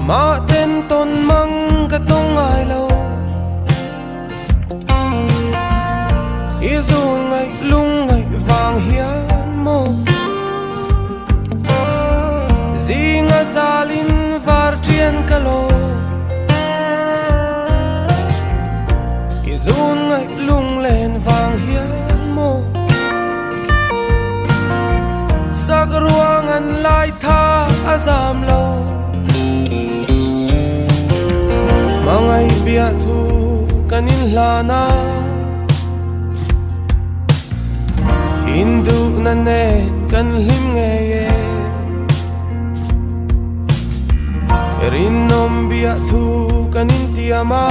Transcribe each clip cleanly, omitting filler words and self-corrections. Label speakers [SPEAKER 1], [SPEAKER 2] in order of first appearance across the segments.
[SPEAKER 1] ma ten ton mang ka tong ai lo izun ngai lung ngai vang hian mo zinga zalin var trian kalo izun ngai lunglen vang hian mo sak ruangan lai tha azam lo mangai bia thu kanin hlana hindu na nen kan hlim nge ye rinom bia thu kanin tiama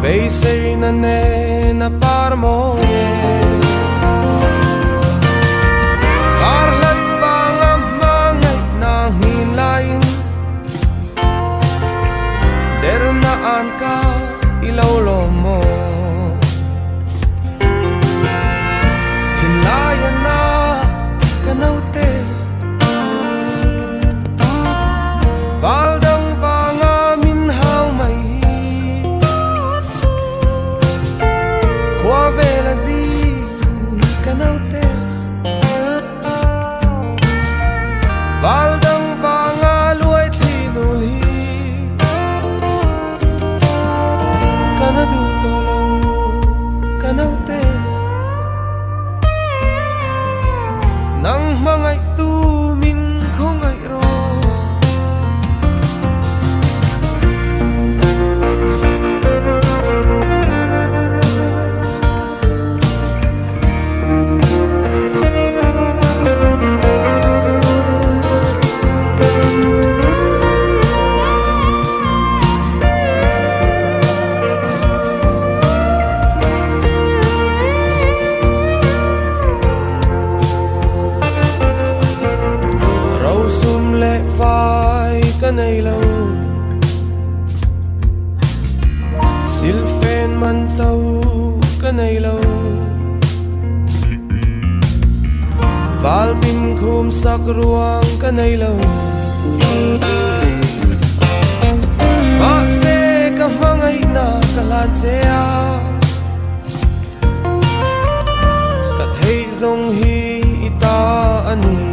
[SPEAKER 1] bay say na nen na par mo ye karlat vang mangai na hin lain der na an ka ilaw lo mo thinlayan na kanaute valdang vanga min hao mai khwa vela zi kanaute valdang vanga luai thinu li kanadu tolo kanaute nang mangai tu min khongai ro kanay lo silfen man tau kanay lo val bin khum sak ruang kanay lo ma se ka mangai na kalan chea ka thei zong hi ita ani